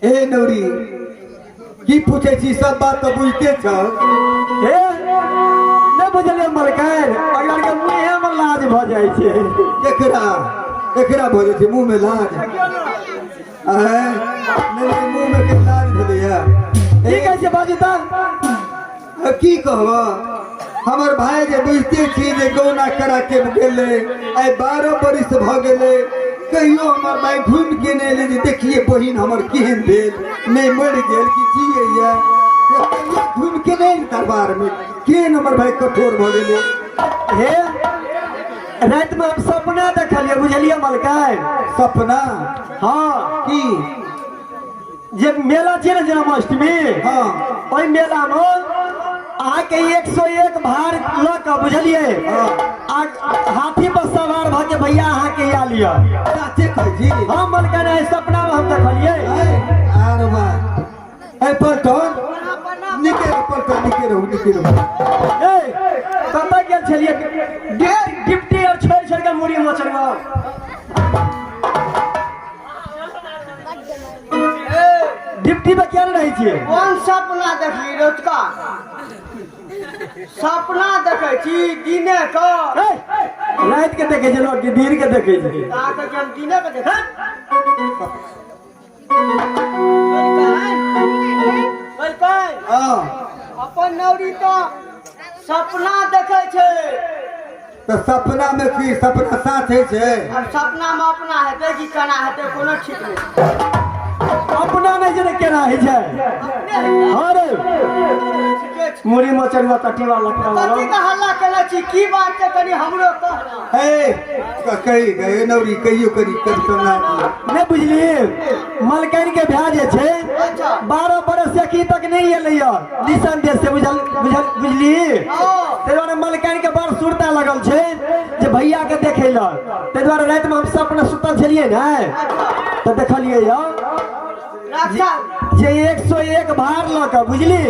ए नौरी की पूछे छी सब बात तो बुझते छ हे न बुझले मलकर अगर के मुंह में लाज भ जाय छे एकरा एकरा भ जाय छे मुंह में लाज है मेरे मुंह में के लाज भेलैया ठीक है से बाजू त की कहबा हमर भाई जे बुझते छी जे गौना करा के गेले आई 12 बरिस भ गेले कहियो हमर भाई घूम के नहीं ले देखिए बहिन हमर केहन भेल नहीं मर गेल कि जिए या घूम के नहीं दरबार में केहन हमर भाई कठोर भ गेले हे रात में हम सपना देखलिए बुझलिए मलकर सपना हाँ की जे मेला छे न जन्माष्टमी हाँ ओई मेला में आके 101 भार लक बुझलिए हाथी पर सवार भ के भैया अहाँ के या लिया साचे कह जी हम मलकर है सपना में हम देखलिए आर वाह ए पलटन निके पलटन निके रहो ए कत गेल छलिए डिप्टी और छोड़ छोड़ के मुड़ी मचरवा डिप्टी में क्या रही छे कौन सपना देखली रोजका सपना देखे छी दिने का रात के देखे छलो कि दिन के देखे छी ताके हम दिने के देखे बलकाई हां अपन नौरी तो सपना देखे छे तो सपना में की सपना साथ है छे अब सपना में अपना हेते कि केना हेते कोनो ठीक नहीं अपना नहीं जने केना है छै अरे मुड़ी मचरवा तटीवा लगता कथी का हल्ला केला छी की बात छै तनी हमरो कह ए कही गए नौरी कहियो करी कर सुना नहीं बुझली मलकैन के भ्या जे छै 12 बरस से की तक नहीं एलै दिशन देश से बुझली ते दुआरे मलकैन के बड़ सुरता लगल छै जे भैया के देखे ल ते दुआरे रात में हम सपना सुतल छलिए न तो देखलिए जे 101 भार लक बुझली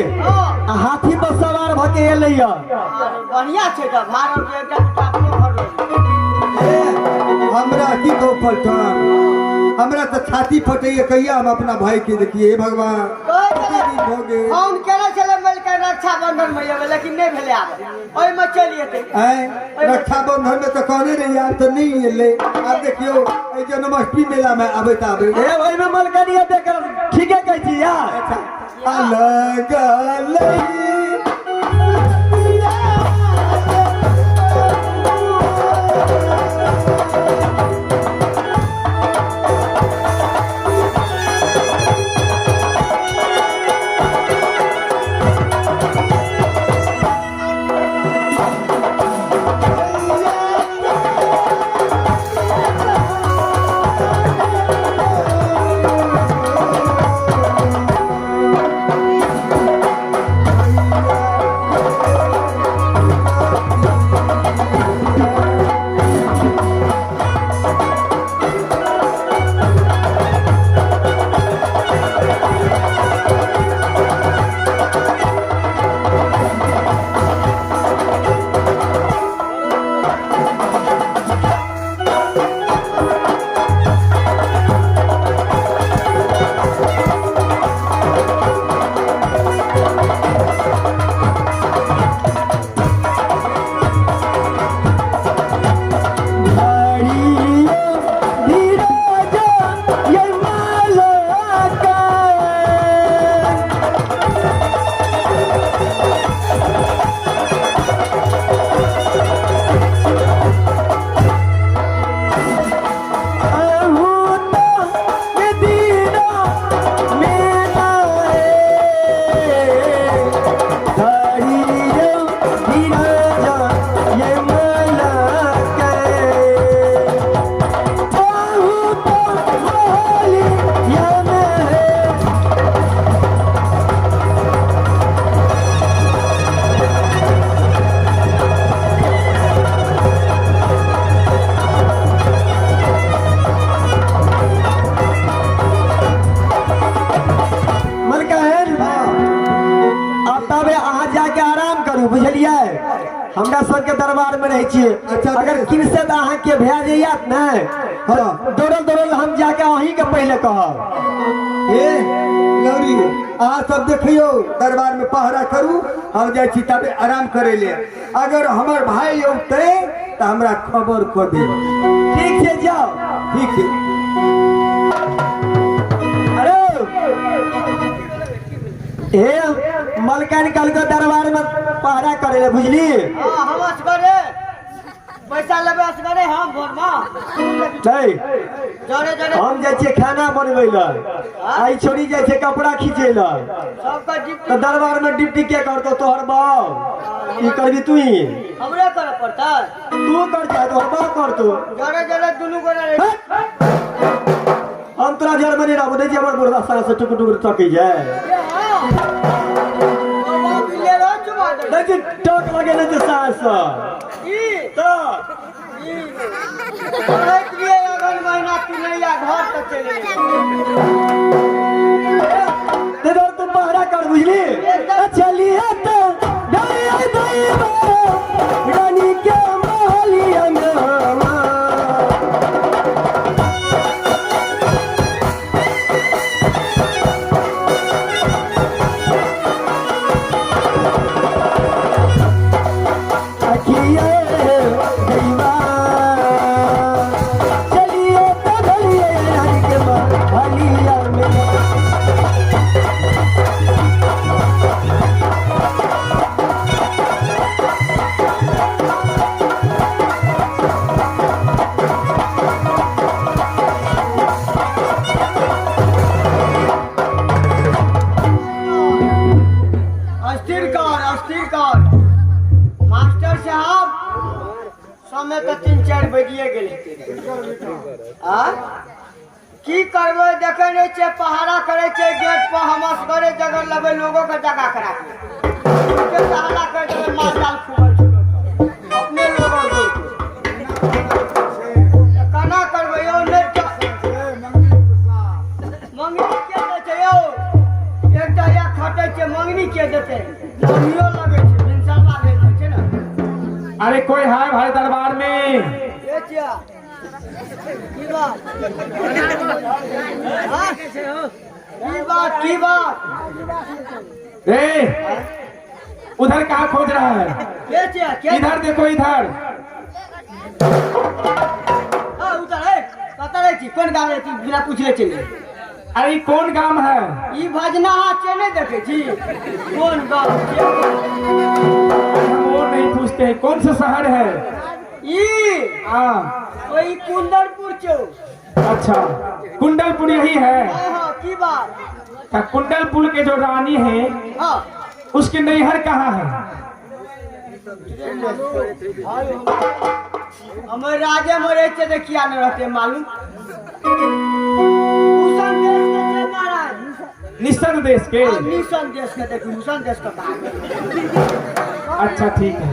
हाथी पर सवार भ के एलै बढ़िया छै त भारत के एकटा टापनो भर हमरा की कहो पलटन हमरा तो छाती फटैया कहिया हम अपना भाई के देखिए हे भगवान फोन केले चले मिल के रक्षा बंधन में ये लेकिन नहीं भेले आब ओइ में चलिए थे रक्षा बंधन में तो कहने रही यार तो नहीं एले अब देखियो ए जन्माष्टमी मेला में आबे ए ओइ में मलकनिया देख ठीके कहै छी यार अलग अलग हमरा सबके दरबार में रहे छिए। अच्छा, अगर किनसे अहाँ के भए जाइए न हाँ। दौड़ल हम जाके अहीं के पहले कहब। ए लौरी अहाँ सब देखियो दरबार में पहरा करू, हम जाइ छी तबे आराम करे ले। अगर हमर भाई औते तो हमरा खबर कर दे। ठीक है जाओ। ठीक है। अरे ए मलकान कल के दरबार में पहरा करे ले बुझली। हाँ हम असगरे पैसा लेबे असगरे हम भोर में नहीं जरे जरे हम जाइ छिए खाना बनबै ल, आई छोड़ी जाइ छै कपड़ा खींचे ल। सबका तो ड्यूटी दरबार में ड्यूटी के करतो तोहर बाप की करबी तू ही हमरे करे पड़ता तू कर जा तोहर बाप करतो। जरे जरे दुनू गोरे हम तोरा जर्मनी रहबो दे हमर बुढ़वा सास से टुक टुक तकै जाय बाबा बिले रो चुमा दे देखि टक लगे न सास ई तो अरे लिए अगन महीना पिनैया घर तक चले ते दर तू पहरा कर बुझली। चलिए तो दई दई रानी के महलिया में अस्थिर कर मास्टर साहब समय तो 3-4 बजिए गेले आ की करबे देखे नहीं छे पहरा करे छे गेट पर हम असगरे जगह लेबे लोगों के जगह करा के पहरा कर देबे माल खूब अपने लोगों को कना करबे यो नहीं मंगनी के दे छे यो एकटा या खटे छे मंगनी के देते मंगियो लगे छे इंसान लागे छे ना। अरे कोई है भाई दरबार में? ये चिया की बात हाँ? की बात रे उधर कहाँ खोज रहा है? ये चिया क्या इधर देखो इधर। हाँ उधर है पता नहीं थी कौन गाँव रहती बिना पूछले चले। अरे कौन गांव है? ई भजना हाथ से नहीं देखे छी कौन गाँव हम वो नहीं पूछते हैं, कौन सा शहर है? ई हाँ वही कुंदनपुर चो। अच्छा कुंडलपुर यही है। हाँ की बात क्या कुंडलपुर के जो रानी है हाँ उसके नैहर कहाँ है? हमें राजे मरे थे देखिया न रहते मालूम। उसन देश के थे महाराज। निस्संग देश के? निसन देश के देखो उसन देश का कहा। अच्छा ठीक है।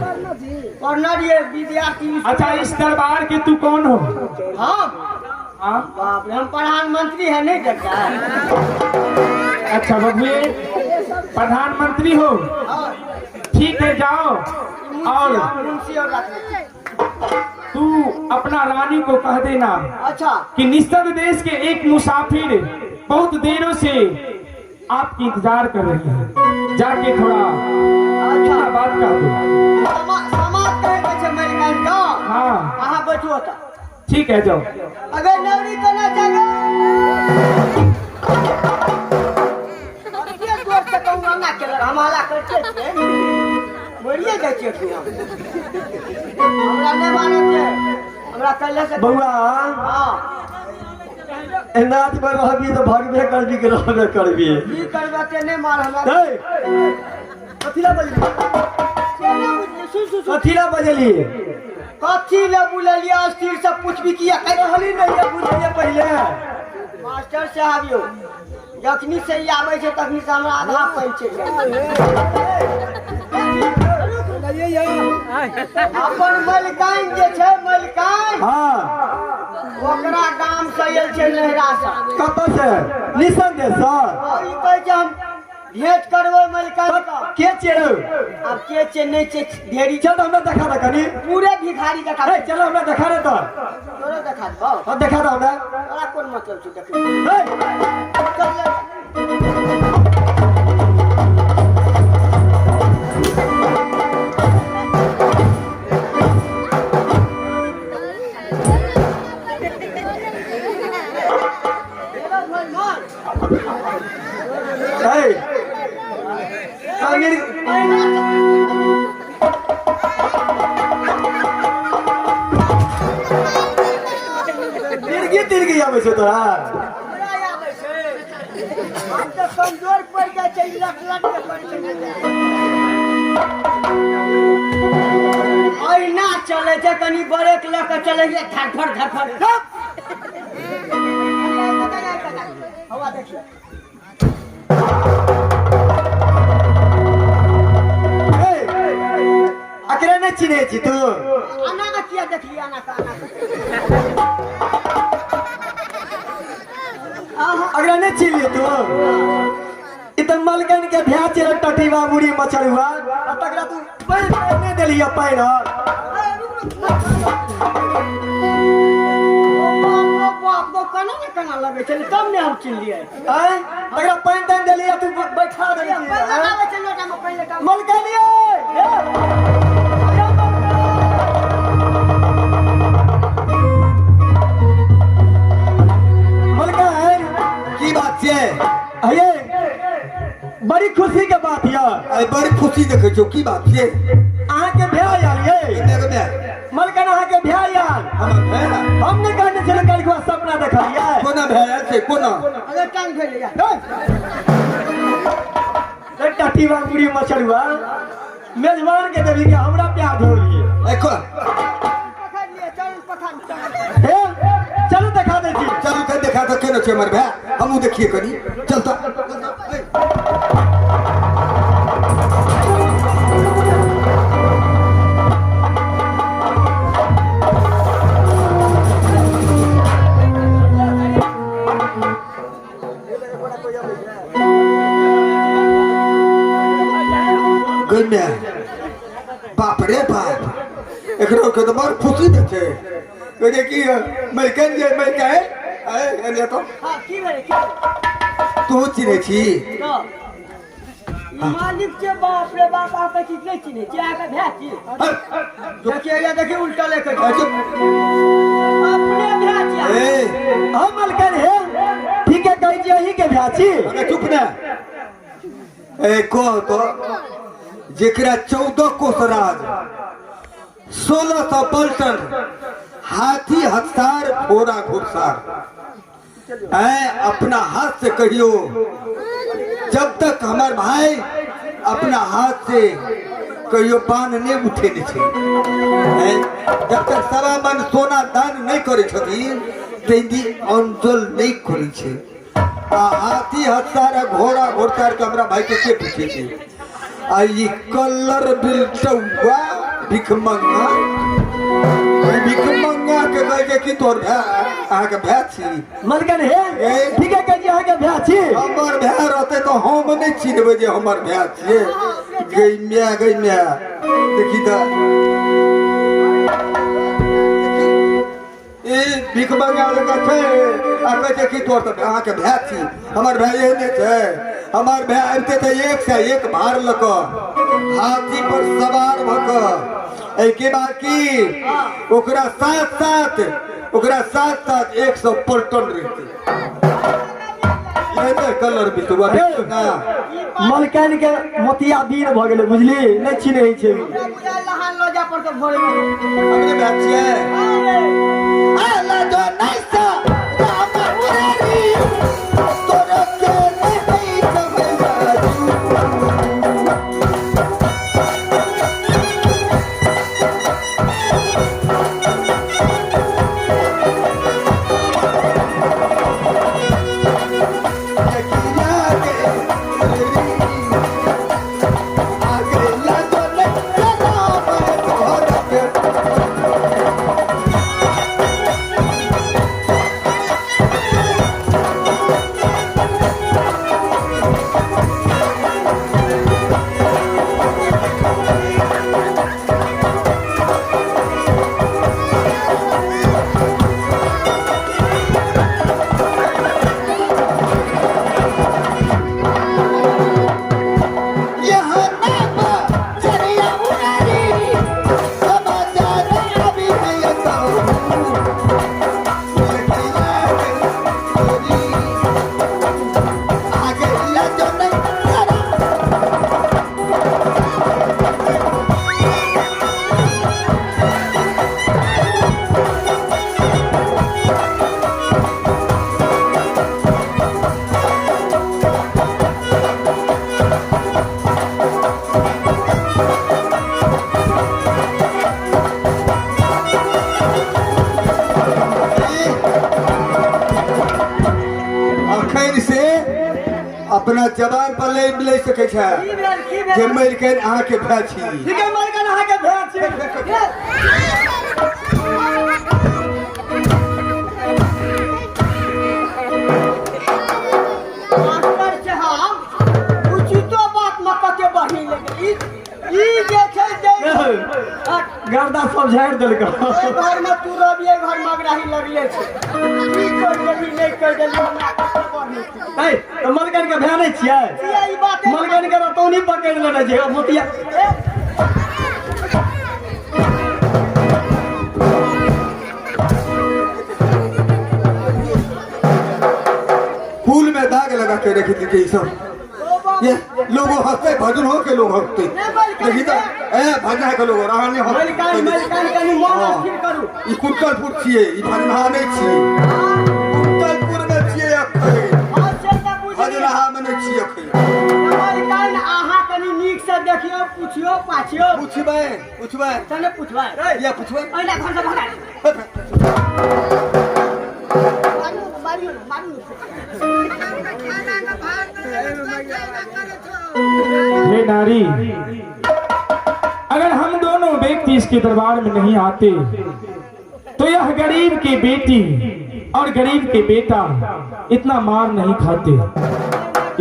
पढ़ना ये विद्यार्थी। अच्छा इस दरबार के तू कौन हो? हम हाँ बाप रे हम प्रधानमंत्री है नहीं देखता है। अच्छा बबुए प्रधानमंत्री हो? हाँ ठीक है जाओ और मुंशी और रखने। तू अपना रानी को कह देना अच्छा कि निस्संग देश के एक मुसाफिर बहुत देरों से आपकी इंतजार कर रही है, जाके थोड़ा अच्छा बात कर दो। समाज कहे के छे मेरी कान का। हाँ कहाँ बचो था ठीक है जाओ। अगर नवरी करना चाहे ये दोस्त से कहूँगा ना के हमारा करते थे बढ़िया जाइए तू हमरा नहीं मानत है हमरा कहले से बउआ हाँ नाच पर रहबी तो भगबे करबी के रहबे करबी। की करबे ते नहीं मार हमरा हे कथिला बजली कथिला बजली कथी ले बुललिया अस्थिर से पूछबी किया कह कहली नहीं है बुझलिए पहले। मास्टर साहब यो जखनी से आवे छे तखनी से हमरा आधा पैंचे अपन मलकाइन जे छे मलकाइन हाँ ओकरा गाम से आयल छे नहरा से। कत से? निसन देश से? और ई कहे छे हम भेंट करबो मलकानी का के चेरो अब के चे नहीं चे ढेरी चल तो हमरा देखा दे कनी पूरे भिखारी देखा ए चल हमरा देखा रे तो तोरो देखा दो हां देखा दे हमरा तोरा कौन मतलब छै देख तिरगी आबै छै तोरा हमरा आबै छै हम तो कमजोर पड़ जाइ छै लट लट के पड़ छै ना चले छै कनी ब्रेक ल के चले छै धड़फड़ धड़फड़ हवा देखिए अकरे नहीं चिन्हे छी तू आना का किया देखली आना का अकरे नहीं चिन्हे तू इतन मलकन के भ्याच टटीवा मुड़ी मछरुआ तकरा तू पैर नहीं देलिया पैर आपको कना ना कना लगे चल तब ने हम चिन लिए तकरा पैर नहीं देलिया तू बैठा देलिया लगावे चल लोटा में पहले का मलकनिए की बात छै अये बड़ी खुशी के बात है आई बड़ी खुशी देखे छो की बात छै अहाँ के भ्याह आयल ये मलकन अहाँ के भ्याह आयल हम ने कहने छल कल को सपना देखलिए कोना भैया छै कोना अरे टांग फेर लिया टटीवा मुड़ी मछरुआ मेजबान के देवी के हमरा प्यार हो लिए एको पकड़ लिए चल पकड़ चलो दिखा दे छी चल के देखा तो केना छै हमर भैया हमहु देखिए कनी चल तो गन्या बाप रे बाप एकरो के तो बड़ खुशी देखे कहै कि मैं कहे एने तो हां की भेले की तू चिन्हे छी तो मालिक के बाप रे बाप आप कितने चिन्हे छी आके भैची देखिए ये देखिए उल्टा लेके अपने भैची ए हम मलकन है ठीक है कहि जी ही के भ्याची अरे चुप ना ए को तो जेकरा 14 कोस राज 1600 पलटन हाथी हथियार घोड़ा घुड़सार अपना हाथ से कहियो जब तक हमार भाई अपना हाथ से कहियो पान नहीं उठे जब तक सवा मन सोना दान नहीं करे छथिन तेंदी अंजल नहीं खोली छे हाथी हथियार घोड़ा घोड़सार के हमरा भाई के पूछे छे आई कलर बिलटुआ भिखमंगा के कहे कि तोर अहाँ के भै छी मलकन है ठीक है कहि अहाँ के भै छी हमर भै रहते तो हम नहीं चिन्हबे जे हमर भै छिए गई मिया देखी त ए भिखमंगा लगा छै आ कहे कि तोर त अहाँ के भै छी हमर भै एने छै हमार भै आबते तो 1 से 1 भार लक हाथी पर सवार भक के बाद की ओकरा साथ साथ 100 पलटन रहते ये कलर बितुआ ना मलकन के मोतिया बीर भ गेले बुझली नहीं चिन्हे छै पूरा लहान लोजा पर तो भोरे हमरे बात छै आला दो नाइसा राम मुरारी तोरा के नहीं समझा जबान पर ले सके की भेल की जे भेल मर के अहाँ के भाई छी ठीक है मलकन अहाँ के भेट छी मास्टर साहब उचितो बात में कते बढ़ी लगे ई जे छै गर्दा सब झाड़ि देलक घर में तू रबिए घर में अगराही लगले छै की कर देली नहीं कर देली हमरा कते बढ़ी ए तो मलकन के भेट नहीं छियै छियै ई बात मलकन के रतौनी पकड़ लेने छै मोतिया फूल में दाग लगा के रखी थी कि सब ये लोगों हंसते भजन हो के लोग हंसते देखी तो भजना के लोग रहा नहीं मलकान कनी मन स्थिर करू ई कुत्तलपुर छिए ई भजनहा नहीं छिए कुत्तलपुर में छिए अखरे हां से त बुझली भजनहा में नहीं छिए अखरे मलकान अहाँ कनी नीक से देखियो पूछियो पाछियो पूछबे तने पूछबै ये पूछबे ओइला घर से भगा हे नारी, अगर हम दोनों व्यक्ति इसके दरबार में नहीं आते तो यह गरीब की बेटी और गरीब के बेटा इतना मार नहीं खाते।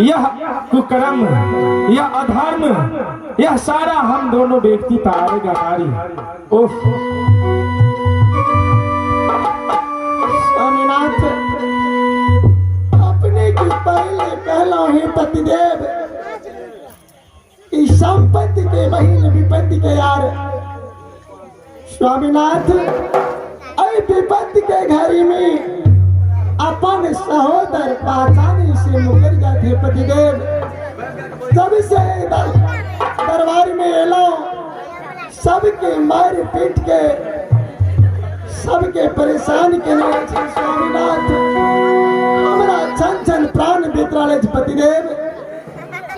यह कुकर्म, यह अधर्म, यह सारा हम दोनों व्यक्ति पाएगा नारी। ओफ स्वामीनाथ, अपने की पहला ही पतिदेव इस संपत्ति के बहिन विपत्ति के यार। स्वामीनाथ, ऐ विपत्ति के घड़ी में अपन सहोदर पहचाने से मुकर जाते पतिदेव। जब से दरबार में एलो सबके मार पीट के सबके परेशान के लिए स्वामीनाथ हमारा छन छन प्राण बितराले पतिदेव।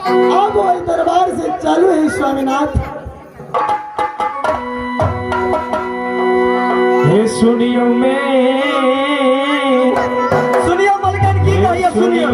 अब वही दरबार से चालू है स्वामीनाथ। हे सुनियो सुनियो मलकन की कहिए सुनियो।